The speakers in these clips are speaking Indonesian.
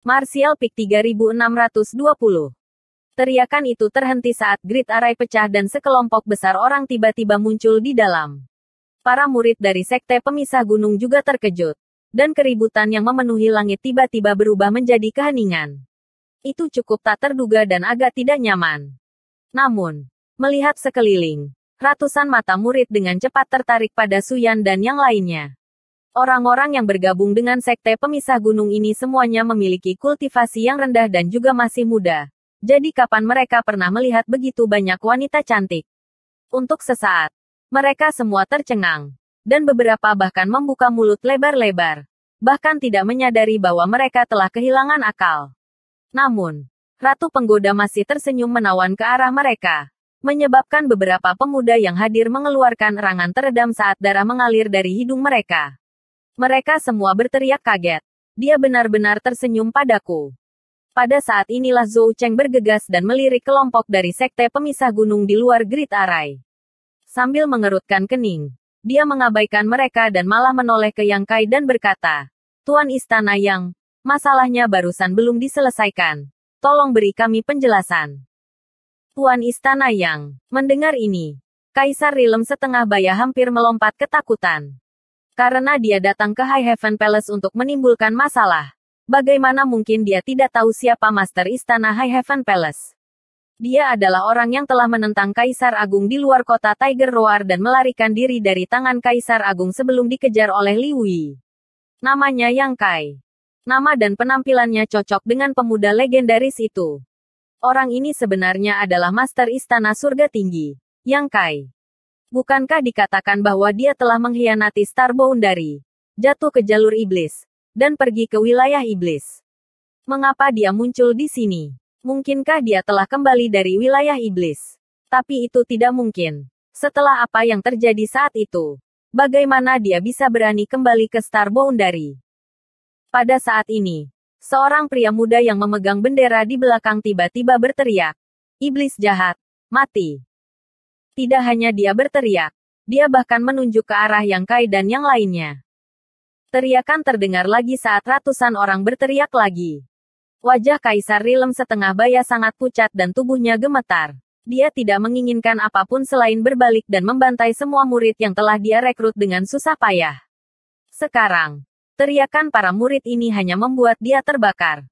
Martial Peak 3620. Teriakan itu terhenti saat Great Array pecah dan sekelompok besar orang tiba-tiba muncul di dalam. Para murid dari Sekte Pemisah Gunung juga terkejut. Dan keributan yang memenuhi langit tiba-tiba berubah menjadi keheningan. Itu cukup tak terduga dan agak tidak nyaman. Namun, melihat sekeliling, ratusan mata murid dengan cepat tertarik pada Suyan dan yang lainnya. Orang-orang yang bergabung dengan Sekte Pemisah Gunung ini semuanya memiliki kultivasi yang rendah dan juga masih muda. Jadi kapan mereka pernah melihat begitu banyak wanita cantik? Untuk sesaat, mereka semua tercengang. Dan beberapa bahkan membuka mulut lebar-lebar. Bahkan tidak menyadari bahwa mereka telah kehilangan akal. Namun, Ratu Penggoda masih tersenyum menawan ke arah mereka. Menyebabkan beberapa pemuda yang hadir mengeluarkan erangan teredam saat darah mengalir dari hidung mereka. Mereka semua berteriak kaget. Dia benar-benar tersenyum padaku. Pada saat inilah Zhou Cheng bergegas dan melirik kelompok dari Sekte Pemisah Gunung di luar Great Array. Sambil mengerutkan kening, dia mengabaikan mereka dan malah menoleh ke Yang Kai dan berkata, "Tuan Istana Yang, masalahnya barusan belum diselesaikan. Tolong beri kami penjelasan." Tuan Istana Yang, mendengar ini, Kaisar Rilem setengah baya hampir melompat ketakutan. Karena dia datang ke High Heaven Palace untuk menimbulkan masalah. Bagaimana mungkin dia tidak tahu siapa Master Istana High Heaven Palace? Dia adalah orang yang telah menentang Kaisar Agung di luar kota Tiger Roar dan melarikan diri dari tangan Kaisar Agung sebelum dikejar oleh Li Wei. Namanya Yang Kai. Nama dan penampilannya cocok dengan pemuda legendaris itu. Orang ini sebenarnya adalah Master Istana Surga Tinggi, Yang Kai. Bukankah dikatakan bahwa dia telah mengkhianati Star Boundary, jatuh ke jalur iblis, dan pergi ke wilayah iblis? Mengapa dia muncul di sini? Mungkinkah dia telah kembali dari wilayah iblis? Tapi itu tidak mungkin. Setelah apa yang terjadi saat itu, bagaimana dia bisa berani kembali ke Star Boundary? Pada saat ini, seorang pria muda yang memegang bendera di belakang tiba-tiba berteriak, "Iblis jahat, mati!" Tidak hanya dia berteriak, dia bahkan menunjuk ke arah Yang Kai dan yang lainnya. Teriakan terdengar lagi saat ratusan orang berteriak lagi. Wajah Kaisar Rilem setengah baya sangat pucat dan tubuhnya gemetar. Dia tidak menginginkan apapun selain berbalik dan membantai semua murid yang telah dia rekrut dengan susah payah. Sekarang, teriakan para murid ini hanya membuat dia terbakar.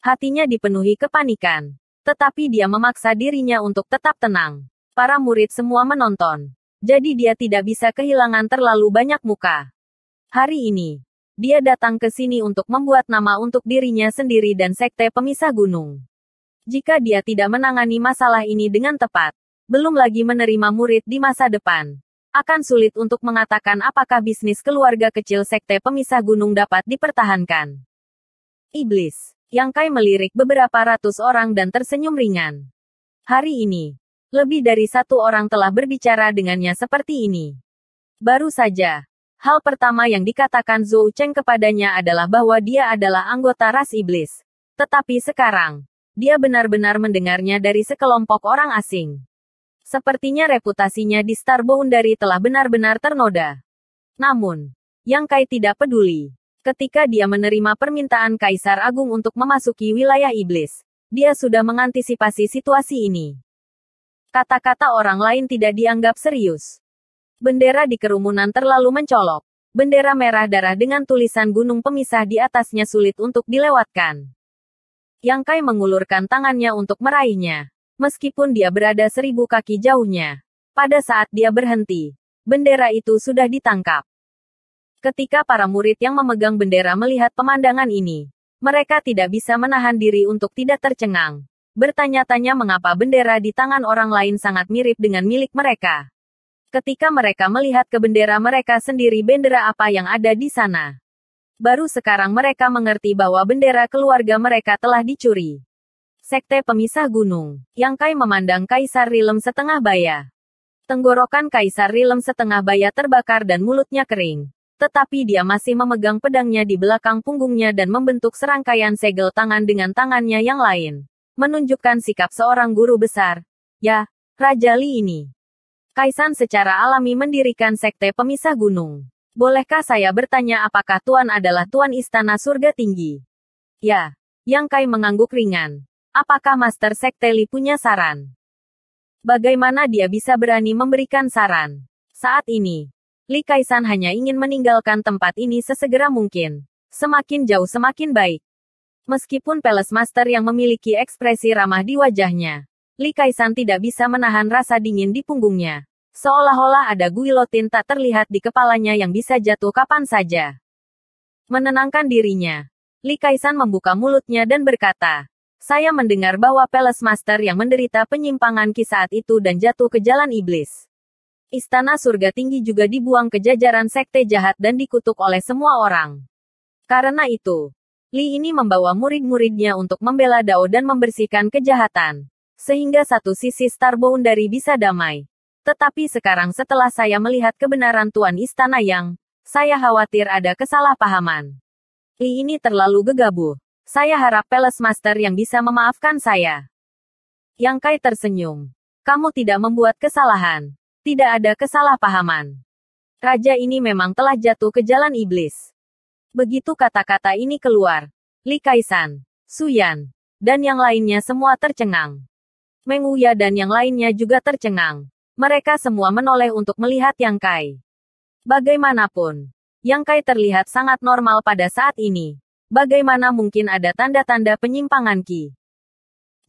Hatinya dipenuhi kepanikan. Tetapi dia memaksa dirinya untuk tetap tenang. Para murid semua menonton. Jadi dia tidak bisa kehilangan terlalu banyak muka. Hari ini, dia datang ke sini untuk membuat nama untuk dirinya sendiri dan Sekte Pemisah Gunung. Jika dia tidak menangani masalah ini dengan tepat, belum lagi menerima murid di masa depan, akan sulit untuk mengatakan apakah bisnis keluarga kecil Sekte Pemisah Gunung dapat dipertahankan. Iblis, Yang Kai melirik beberapa ratus orang dan tersenyum ringan. Hari ini, lebih dari satu orang telah berbicara dengannya seperti ini. Baru saja, hal pertama yang dikatakan Zhou Cheng kepadanya adalah bahwa dia adalah anggota ras iblis. Tetapi sekarang, dia benar-benar mendengarnya dari sekelompok orang asing. Sepertinya reputasinya di Star Boundary telah benar-benar ternoda. Namun, Yang Kai tidak peduli. Ketika dia menerima permintaan Kaisar Agung untuk memasuki wilayah iblis, dia sudah mengantisipasi situasi ini. Kata-kata orang lain tidak dianggap serius. Bendera di kerumunan terlalu mencolok. Bendera merah darah dengan tulisan gunung pemisah di atasnya sulit untuk dilewatkan. Yang Kai mengulurkan tangannya untuk meraihnya. Meskipun dia berada 1000 kaki jauhnya. Pada saat dia berhenti, bendera itu sudah ditangkap. Ketika para murid yang memegang bendera melihat pemandangan ini, mereka tidak bisa menahan diri untuk tidak tercengang. Bertanya-tanya mengapa bendera di tangan orang lain sangat mirip dengan milik mereka. Ketika mereka melihat ke bendera mereka sendiri, bendera apa yang ada di sana. Baru sekarang mereka mengerti bahwa bendera keluarga mereka telah dicuri. Sekte Pemisah Gunung, Yang Kai memandang Kaisar Rilem setengah baya. Tenggorokan Kaisar Rilem setengah baya terbakar dan mulutnya kering. Tetapi dia masih memegang pedangnya di belakang punggungnya dan membentuk serangkaian segel tangan dengan tangannya yang lain. Menunjukkan sikap seorang guru besar. Ya, Raja Li ini. Kaisan secara alami mendirikan Sekte Pemisah Gunung. Bolehkah saya bertanya apakah Tuan adalah Tuan Istana Surga Tinggi? Ya, Yang Kai mengangguk ringan. Apakah Master Sekte Li punya saran? Bagaimana dia bisa berani memberikan saran? Saat ini, Li Kaisan hanya ingin meninggalkan tempat ini sesegera mungkin. Semakin jauh semakin baik. Meskipun Palace Master yang memiliki ekspresi ramah di wajahnya, Li Kaisan tidak bisa menahan rasa dingin di punggungnya. Seolah-olah ada guilotin tak terlihat di kepalanya yang bisa jatuh kapan saja. Menenangkan dirinya, Li Kaisan membuka mulutnya dan berkata, saya mendengar bahwa Palace Master yang menderita penyimpangan Qi saat itu dan jatuh ke jalan iblis. Istana surga tinggi juga dibuang ke jajaran sekte jahat dan dikutuk oleh semua orang. Karena itu, Li ini membawa murid-muridnya untuk membela Dao dan membersihkan kejahatan. Sehingga satu sisi Star Boundary bisa damai. Tetapi sekarang setelah saya melihat kebenaran Tuan Istana Yang, saya khawatir ada kesalahpahaman. Li ini terlalu gegabah. Saya harap Palace Master yang bisa memaafkan saya. Yang Kai tersenyum. Kamu tidak membuat kesalahan. Tidak ada kesalahpahaman. Raja ini memang telah jatuh ke jalan iblis. Begitu kata-kata ini keluar, Li Kaisan, Su Yan, dan yang lainnya semua tercengang. Meng Wuya dan yang lainnya juga tercengang. Mereka semua menoleh untuk melihat Yang Kai. Bagaimanapun, Yang Kai terlihat sangat normal pada saat ini. Bagaimana mungkin ada tanda-tanda penyimpangan Qi?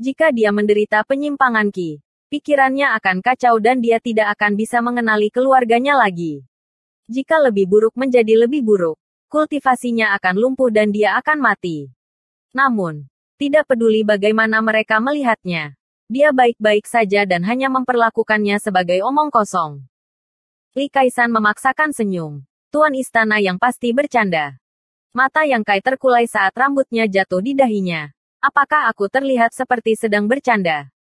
Jika dia menderita penyimpangan Qi, pikirannya akan kacau dan dia tidak akan bisa mengenali keluarganya lagi. Jika lebih buruk menjadi lebih buruk, kultivasinya akan lumpuh dan dia akan mati. Namun, tidak peduli bagaimana mereka melihatnya. Dia baik-baik saja dan hanya memperlakukannya sebagai omong kosong. Li Kaisan memaksakan senyum. Tuan Istana yang pasti bercanda. Mata Yang Kai terkulai saat rambutnya jatuh di dahinya. Apakah aku terlihat seperti sedang bercanda?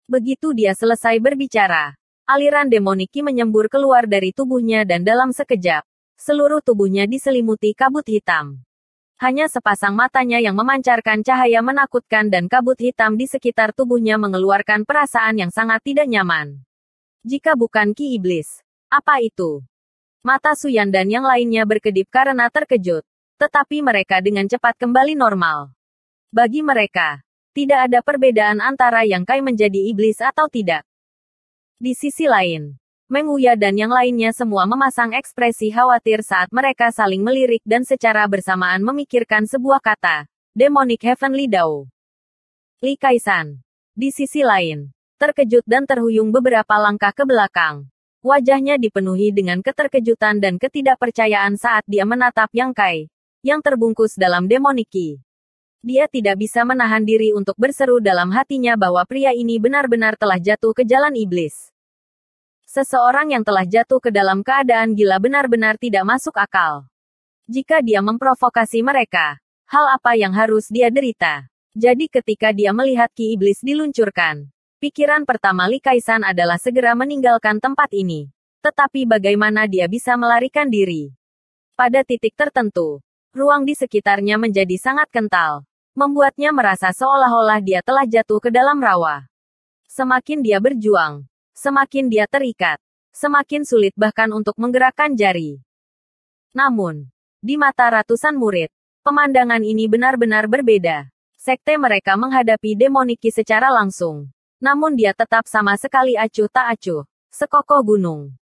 Begitu dia selesai berbicara, aliran demonik Qi menyembur keluar dari tubuhnya dan dalam sekejap, seluruh tubuhnya diselimuti kabut hitam. Hanya sepasang matanya yang memancarkan cahaya menakutkan dan kabut hitam di sekitar tubuhnya mengeluarkan perasaan yang sangat tidak nyaman. Jika bukan Qi iblis, apa itu? Mata Su Yan dan yang lainnya berkedip karena terkejut, tetapi mereka dengan cepat kembali normal. Bagi mereka, tidak ada perbedaan antara Yang Kai menjadi iblis atau tidak. Di sisi lain, Meng Wuya dan yang lainnya semua memasang ekspresi khawatir saat mereka saling melirik dan secara bersamaan memikirkan sebuah kata, Demonic Heavenly Dao. Li Kaisan, di sisi lain, terkejut dan terhuyung beberapa langkah ke belakang. Wajahnya dipenuhi dengan keterkejutan dan ketidakpercayaan saat dia menatap Yang Kai, yang terbungkus dalam Demonic Qi. Dia tidak bisa menahan diri untuk berseru dalam hatinya bahwa pria ini benar-benar telah jatuh ke jalan iblis. Seseorang yang telah jatuh ke dalam keadaan gila benar-benar tidak masuk akal. Jika dia memprovokasi mereka, hal apa yang harus dia derita? Jadi ketika dia melihat Qi iblis diluncurkan, pikiran pertama Li Kaisan adalah segera meninggalkan tempat ini. Tetapi bagaimana dia bisa melarikan diri? Pada titik tertentu, ruang di sekitarnya menjadi sangat kental. Membuatnya merasa seolah-olah dia telah jatuh ke dalam rawa. Semakin dia berjuang, semakin dia terikat. Semakin sulit bahkan untuk menggerakkan jari. Namun, di mata ratusan murid, pemandangan ini benar-benar berbeda. Sekte mereka menghadapi Demonic Qi secara langsung. Namun dia tetap sama sekali acuh tak acuh. Sekokoh gunung.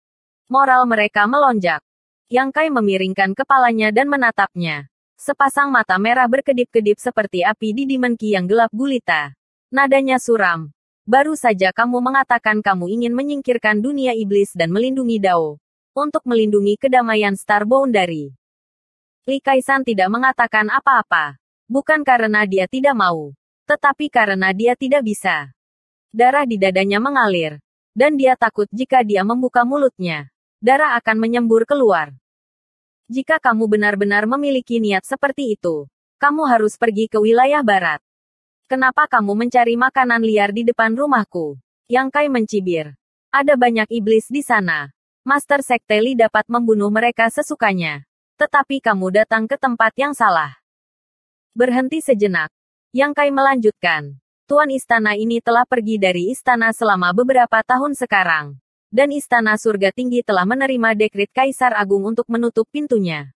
Moral mereka melonjak. Yang Kai memiringkan kepalanya dan menatapnya. Sepasang mata merah berkedip-kedip seperti api di Demon Qi yang gelap gulita. Nadanya suram. Baru saja kamu mengatakan kamu ingin menyingkirkan dunia iblis dan melindungi Dao. Untuk melindungi kedamaian Star Boundary. Li Kaisan tidak mengatakan apa-apa. Bukan karena dia tidak mau. Tetapi karena dia tidak bisa. Darah di dadanya mengalir. Dan dia takut jika dia membuka mulutnya. Darah akan menyembur keluar. Jika kamu benar-benar memiliki niat seperti itu, kamu harus pergi ke wilayah barat. Kenapa kamu mencari makanan liar di depan rumahku? Yang Kai mencibir. Ada banyak iblis di sana. Master Sekte Li dapat membunuh mereka sesukanya. Tetapi kamu datang ke tempat yang salah. Berhenti sejenak. Yang Kai melanjutkan. Tuan istana ini telah pergi dari istana selama beberapa tahun sekarang. Dan Istana Surga Tinggi telah menerima dekret Kaisar Agung untuk menutup pintunya.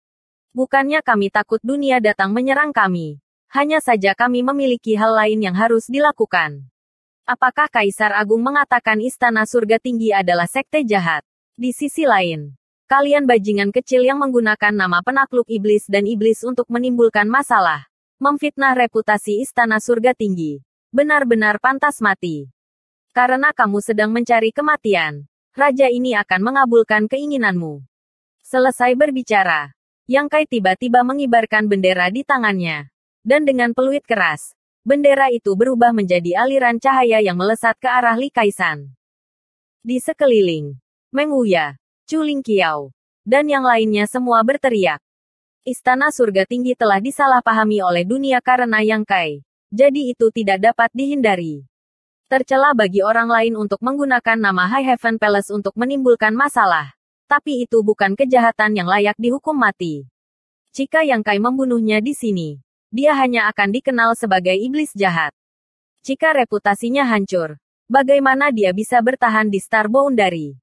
Bukannya kami takut dunia datang menyerang kami. Hanya saja kami memiliki hal lain yang harus dilakukan. Apakah Kaisar Agung mengatakan Istana Surga Tinggi adalah sekte jahat? Di sisi lain, kalian bajingan kecil yang menggunakan nama penakluk iblis dan iblis untuk menimbulkan masalah, memfitnah reputasi Istana Surga Tinggi, benar-benar pantas mati. Karena kamu sedang mencari kematian, raja ini akan mengabulkan keinginanmu. Selesai berbicara, Yang Kai tiba-tiba mengibarkan bendera di tangannya. Dan dengan peluit keras, bendera itu berubah menjadi aliran cahaya yang melesat ke arah Li Kaisan. Di sekeliling, Meng Wuya, Chu Lingqiao, dan yang lainnya semua berteriak. Istana Surga Tinggi telah disalahpahami oleh dunia karena Yang Kai. Jadi itu tidak dapat dihindari. Tercela bagi orang lain untuk menggunakan nama High Heaven Palace untuk menimbulkan masalah. Tapi itu bukan kejahatan yang layak dihukum mati. Jika Yang Kai membunuhnya di sini, dia hanya akan dikenal sebagai iblis jahat. Jika reputasinya hancur, bagaimana dia bisa bertahan di Star Boundary?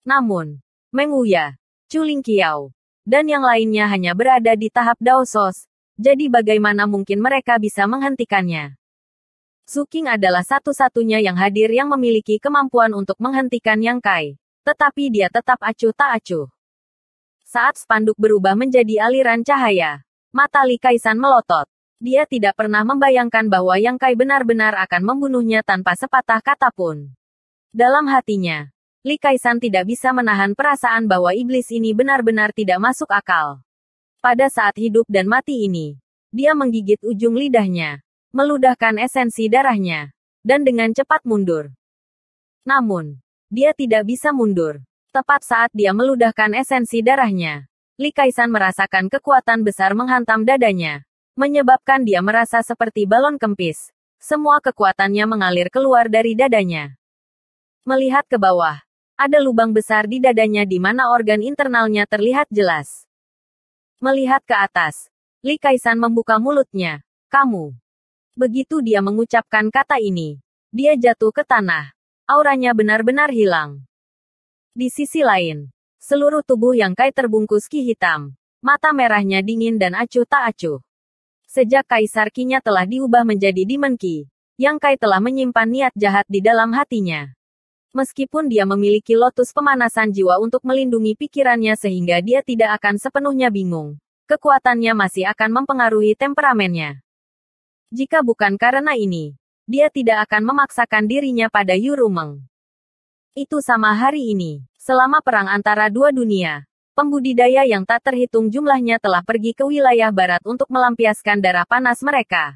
Namun, Meng Wuya, Chu Lingqiao, dan yang lainnya hanya berada di tahap Daosos, jadi bagaimana mungkin mereka bisa menghentikannya? Su Qing adalah satu-satunya yang hadir yang memiliki kemampuan untuk menghentikan Yang Kai, tetapi dia tetap acuh tak acuh. Saat spanduk berubah menjadi aliran cahaya, mata Li Kaisan melotot. Dia tidak pernah membayangkan bahwa Yang Kai benar-benar akan membunuhnya tanpa sepatah kata pun. Dalam hatinya, Li Kaisan tidak bisa menahan perasaan bahwa iblis ini benar-benar tidak masuk akal. Pada saat hidup dan mati ini, dia menggigit ujung lidahnya, meludahkan esensi darahnya, dan dengan cepat mundur. Namun, dia tidak bisa mundur. Tepat saat dia meludahkan esensi darahnya, Li Kaisan merasakan kekuatan besar menghantam dadanya, menyebabkan dia merasa seperti balon kempis. Semua kekuatannya mengalir keluar dari dadanya. Melihat ke bawah, ada lubang besar di dadanya di mana organ internalnya terlihat jelas. Melihat ke atas, Li Kaisan membuka mulutnya. Kamu. Begitu dia mengucapkan kata ini, dia jatuh ke tanah. Auranya benar-benar hilang. Di sisi lain, seluruh tubuh Yang Kai terbungkus ki hitam. Mata merahnya dingin dan acuh tak acuh. Sejak Kaisar Qi-nya telah diubah menjadi Demon Qi, Yang Kai telah menyimpan niat jahat di dalam hatinya. Meskipun dia memiliki lotus pemanasan jiwa untuk melindungi pikirannya sehingga dia tidak akan sepenuhnya bingung, kekuatannya masih akan mempengaruhi temperamennya. Jika bukan karena ini, dia tidak akan memaksakan dirinya pada Yu Rumeng. Itu sama hari ini, selama perang antara dua dunia, pembudidaya yang tak terhitung jumlahnya telah pergi ke wilayah barat untuk melampiaskan darah panas mereka.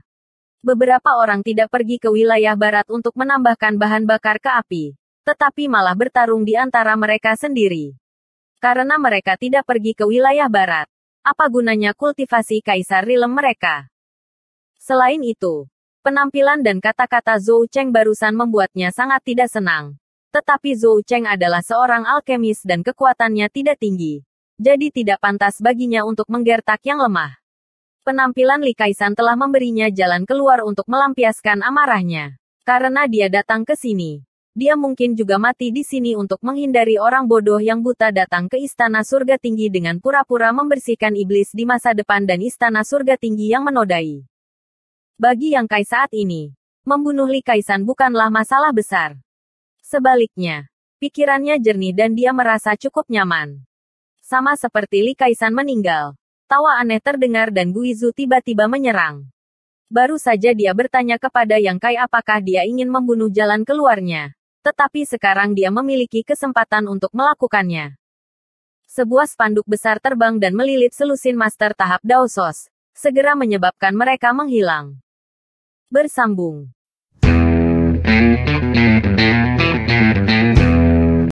Beberapa orang tidak pergi ke wilayah barat untuk menambahkan bahan bakar ke api, tetapi malah bertarung di antara mereka sendiri. Karena mereka tidak pergi ke wilayah barat, apa gunanya kultivasi Kaisar Rilem mereka? Selain itu, penampilan dan kata-kata Zhou Cheng barusan membuatnya sangat tidak senang. Tetapi Zhou Cheng adalah seorang alkemis dan kekuatannya tidak tinggi. Jadi tidak pantas baginya untuk menggertak yang lemah. Penampilan Li Kaisan telah memberinya jalan keluar untuk melampiaskan amarahnya. Karena dia datang ke sini, dia mungkin juga mati di sini untuk menghindari orang bodoh yang buta datang ke Istana Surga Tinggi dengan pura-pura membersihkan iblis di masa depan dan Istana Surga Tinggi yang menodai. Bagi Yang Kai saat ini, membunuh Li Kaisan bukanlah masalah besar. Sebaliknya, pikirannya jernih dan dia merasa cukup nyaman. Sama seperti Li Kaisan meninggal, tawa aneh terdengar dan Guizu tiba-tiba menyerang. Baru saja dia bertanya kepada Yang Kai apakah dia ingin membunuh jalan keluarnya. Tetapi sekarang dia memiliki kesempatan untuk melakukannya. Sebuah spanduk besar terbang dan melilit selusin master tahap Daosos, segera menyebabkan mereka menghilang. Bersambung.